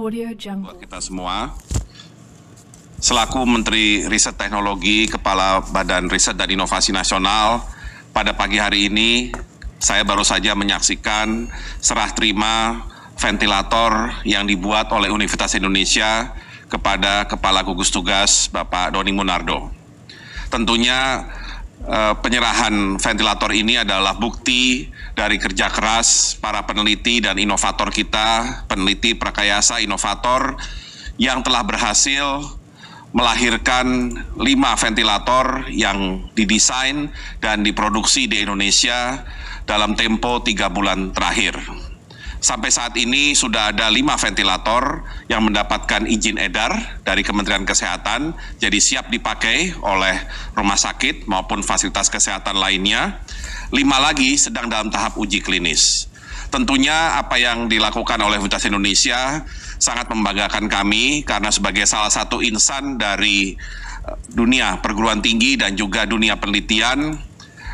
Audio Jungle. Buat kita semua, selaku Menteri Riset Teknologi, Kepala Badan Riset dan Inovasi Nasional, pada pagi hari ini saya baru saja menyaksikan serah terima ventilator yang dibuat oleh Universitas Indonesia kepada Kepala Gugus Tugas Bapak Doni Monardo. Tentunya penyerahan ventilator ini adalah bukti dari kerja keras para peneliti dan inovator kita, peneliti prakayasa inovator yang telah berhasil melahirkan 5 ventilator yang didesain dan diproduksi di Indonesia dalam tempo 3 bulan terakhir. Sampai saat ini sudah ada 5 ventilator yang mendapatkan izin edar dari Kementerian Kesehatan, jadi siap dipakai oleh rumah sakit maupun fasilitas kesehatan lainnya. 5 lagi sedang dalam tahap uji klinis. Tentunya apa yang dilakukan oleh Universitas Indonesia sangat membanggakan kami karena sebagai salah satu insan dari dunia perguruan tinggi dan juga dunia penelitian,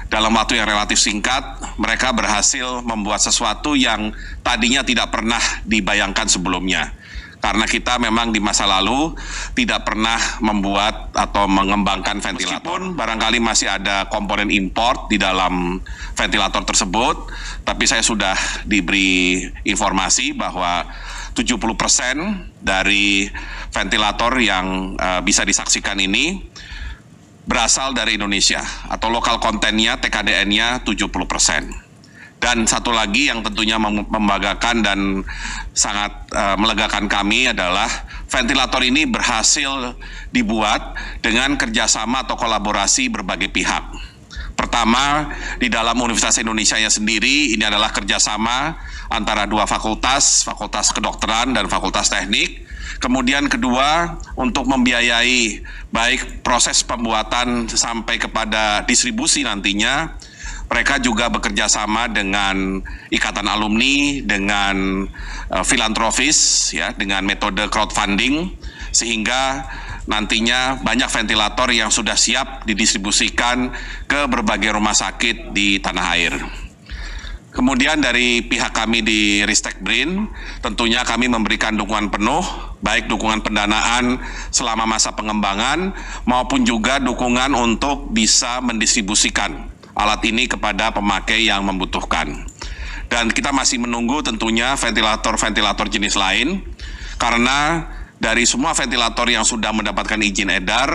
dalam waktu yang relatif singkat, mereka berhasil membuat sesuatu yang tadinya tidak pernah dibayangkan sebelumnya. Karena kita memang di masa lalu tidak pernah membuat atau mengembangkan ventilator. Meskipun barangkali masih ada komponen import di dalam ventilator tersebut, tapi saya sudah diberi informasi bahwa 70% dari ventilator yang bisa disaksikan ini berasal dari Indonesia atau lokal kontennya TKDN-nya 70%. Dan satu lagi yang tentunya membanggakan dan sangat melegakan kami adalah ventilator ini berhasil dibuat dengan kerjasama atau kolaborasi berbagai pihak. Pertama, di dalam Universitas Indonesia-nya sendiri ini adalah kerjasama antara 2 fakultas, Fakultas Kedokteran dan Fakultas Teknik. Kemudian kedua, untuk membiayai baik proses pembuatan sampai kepada distribusi nantinya, mereka juga bekerja sama dengan Ikatan Alumni, dengan filantropis, ya, dengan metode crowdfunding, sehingga nantinya banyak ventilator yang sudah siap didistribusikan ke berbagai rumah sakit di tanah air. Kemudian dari pihak kami di Ristek BRIN, tentunya kami memberikan dukungan penuh, baik dukungan pendanaan selama masa pengembangan, maupun juga dukungan untuk bisa mendistribusikan alat ini kepada pemakai yang membutuhkan. Dan kita masih menunggu tentunya ventilator-ventilator jenis lain, karena dari semua ventilator yang sudah mendapatkan izin edar,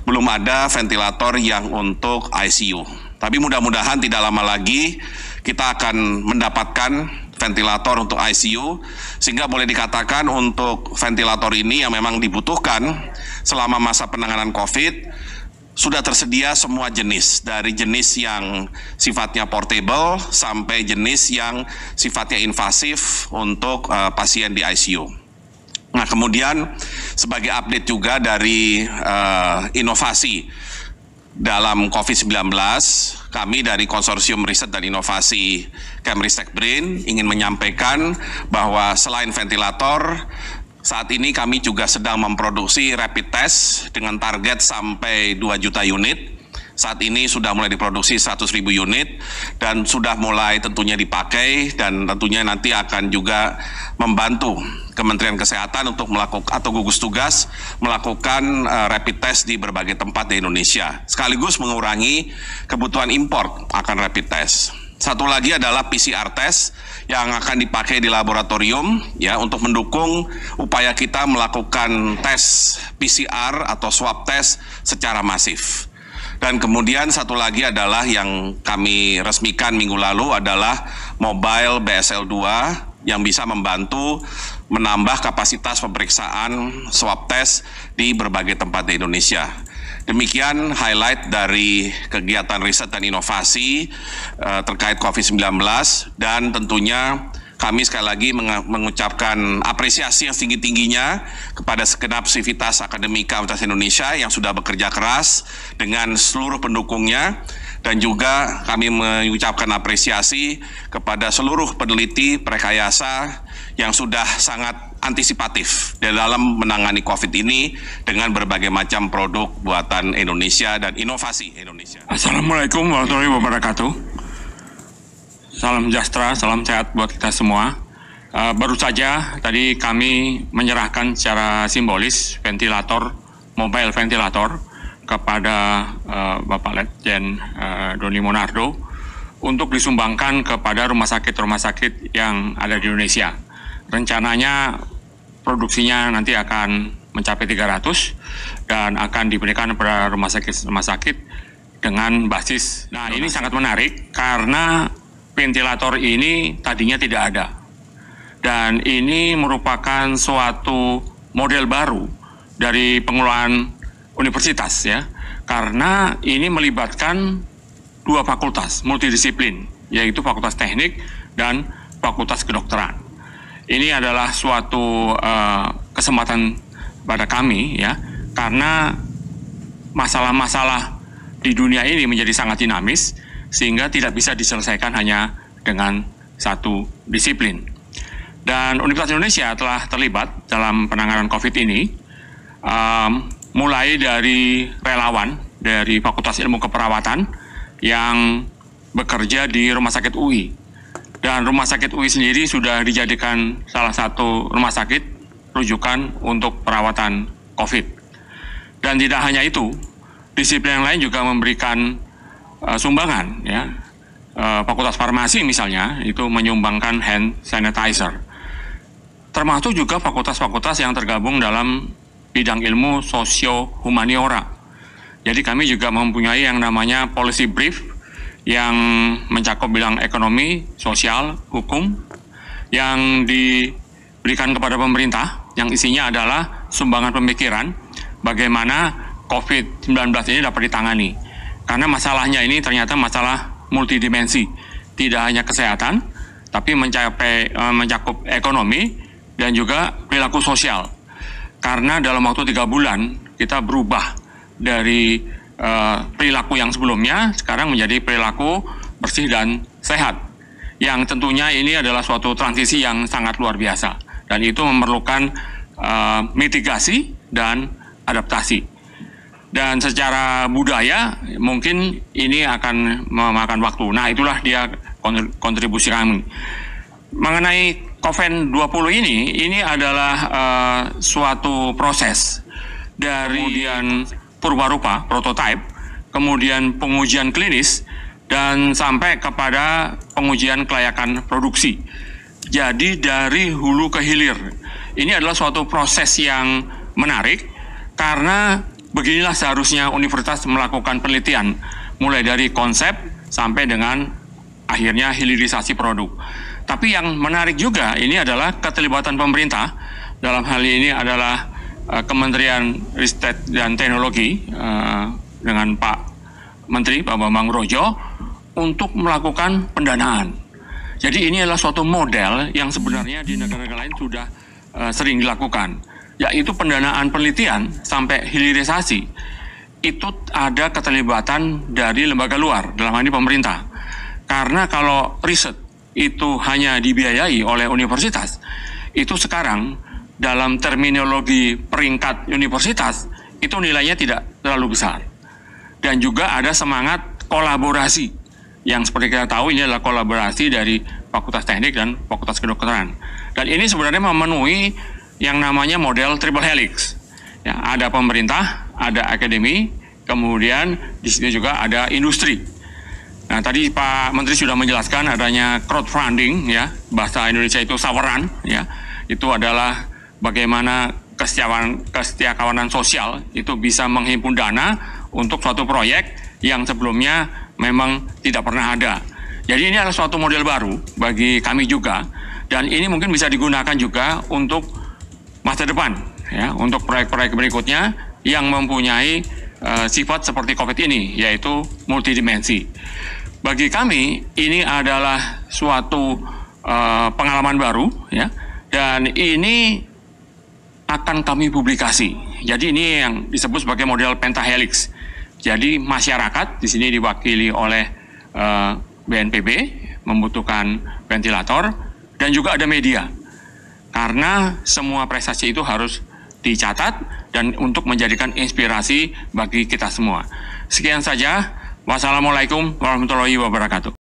belum ada ventilator yang untuk ICU. Tapi mudah-mudahan tidak lama lagi kita akan mendapatkan ventilator untuk ICU, sehingga boleh dikatakan untuk ventilator ini yang memang dibutuhkan selama masa penanganan COVID, sudah tersedia semua jenis, dari jenis yang sifatnya portable sampai jenis yang sifatnya invasif untuk pasien di ICU. Nah, kemudian sebagai update juga dari inovasi dalam COVID-19, kami dari Konsorsium Riset dan Inovasi Kemristek BRIN ingin menyampaikan bahwa selain ventilator, saat ini kami juga sedang memproduksi rapid test dengan target sampai 2 juta unit. Saat ini sudah mulai diproduksi 100.000 unit dan sudah mulai tentunya dipakai, dan tentunya nanti akan juga membantu Kementerian Kesehatan untuk melakukan atau gugus tugas melakukan rapid test di berbagai tempat di Indonesia, sekaligus mengurangi kebutuhan impor akan rapid test. Satu lagi adalah PCR test yang akan dipakai di laboratorium, ya, untuk mendukung upaya kita melakukan tes PCR atau swab test secara masif. Dan kemudian satu lagi adalah yang kami resmikan minggu lalu adalah mobile BSL-2 yang bisa membantu menambah kapasitas pemeriksaan swab test di berbagai tempat di Indonesia. Demikian highlight dari kegiatan riset dan inovasi terkait COVID-19, dan tentunya kami sekali lagi mengucapkan apresiasi yang setinggi-tingginya kepada segenap sivitas akademika Universitas Indonesia yang sudah bekerja keras dengan seluruh pendukungnya, dan juga kami mengucapkan apresiasi kepada seluruh peneliti prekayasa yang sudah sangat antisipatif dalam menangani COVID ini dengan berbagai macam produk buatan Indonesia dan inovasi Indonesia. Assalamualaikum warahmatullahi wabarakatuh. Salam sejahtera, salam sehat buat kita semua. Baru saja tadi kami menyerahkan secara simbolis mobile ventilator kepada Bapak Letjen Doni Monardo untuk disumbangkan kepada rumah sakit yang ada di Indonesia. Rencananya produksinya nanti akan mencapai 300 dan akan diberikan kepada rumah sakit dengan basis. Nah, ini sangat menarik karena ventilator ini tadinya tidak ada. Dan ini merupakan suatu model baru dari pengelolaan universitas ya. Karena ini melibatkan dua fakultas multidisiplin, yaitu Fakultas Teknik dan Fakultas Kedokteran. Ini adalah suatu kesempatan pada kami ya, karena masalah-masalah di dunia ini menjadi sangat dinamis, sehingga tidak bisa diselesaikan hanya dengan satu disiplin. Dan Universitas Indonesia telah terlibat dalam penanganan COVID ini, mulai dari relawan dari Fakultas Ilmu Keperawatan yang bekerja di Rumah Sakit UI. Dan Rumah Sakit UI sendiri sudah dijadikan salah satu rumah sakit rujukan untuk perawatan COVID. Dan tidak hanya itu, disiplin yang lain juga memberikan sumbangan ya. Fakultas Farmasi misalnya itu menyumbangkan hand sanitizer. Termasuk juga fakultas-fakultas yang tergabung dalam bidang ilmu sosio-humaniora. Jadi kami juga mempunyai yang namanya policy brief yang mencakup bidang ekonomi, sosial, hukum yang diberikan kepada pemerintah yang isinya adalah sumbangan pemikiran bagaimana COVID-19 ini dapat ditangani. Karena masalahnya ini ternyata masalah multidimensi, tidak hanya kesehatan, tapi mencakup ekonomi dan juga perilaku sosial. Karena dalam waktu 3 bulan kita berubah dari perilaku yang sebelumnya sekarang menjadi perilaku bersih dan sehat. Yang tentunya ini adalah suatu transisi yang sangat luar biasa dan itu memerlukan mitigasi dan adaptasi. Dan secara budaya mungkin ini akan memakan waktu. Nah, itulah dia kontribusi kami. Mengenai COVID-20 ini adalah suatu proses dari kemudian purwarupa, prototipe, kemudian pengujian klinis, dan sampai kepada pengujian kelayakan produksi. Jadi dari hulu ke hilir. Ini adalah suatu proses yang menarik karena beginilah seharusnya universitas melakukan penelitian, mulai dari konsep sampai dengan akhirnya hilirisasi produk. Tapi yang menarik juga ini adalah keterlibatan pemerintah, dalam hal ini adalah Kementerian Riset dan Teknologi dengan Pak Menteri, Pak Bambang Brojo, untuk melakukan pendanaan. Jadi ini adalah suatu model yang sebenarnya di negara-negara lain sudah sering dilakukan, yaitu pendanaan penelitian sampai hilirisasi itu ada keterlibatan dari lembaga luar, dalam hal ini pemerintah. Karena kalau riset itu hanya dibiayai oleh universitas, itu sekarang dalam terminologi peringkat universitas itu nilainya tidak terlalu besar. Dan juga ada semangat kolaborasi yang seperti kita tahu ini adalah kolaborasi dari Fakultas Teknik dan Fakultas Kedokteran. Dan ini sebenarnya memenuhi yang namanya model triple helix. Ya, ada pemerintah, ada akademi, kemudian di situ juga ada industri. Nah, tadi Pak Menteri sudah menjelaskan adanya crowdfunding, ya, bahasa Indonesia itu saweran, ya, itu adalah bagaimana kesetiakawanan sosial itu bisa menghimpun dana untuk suatu proyek yang sebelumnya memang tidak pernah ada. Jadi ini adalah suatu model baru bagi kami juga, dan ini mungkin bisa digunakan juga untuk masa depan, ya, untuk proyek-proyek berikutnya yang mempunyai sifat seperti COVID ini, yaitu multidimensi. Bagi kami ini adalah suatu pengalaman baru, ya, dan ini akan kami publikasi. Jadi ini yang disebut sebagai model pentahelix. Jadi masyarakat di sini diwakili oleh BNPB membutuhkan ventilator dan juga ada media. Karena semua prestasi itu harus dicatat dan untuk menjadikan inspirasi bagi kita semua. Sekian saja. Wassalamualaikum warahmatullahi wabarakatuh.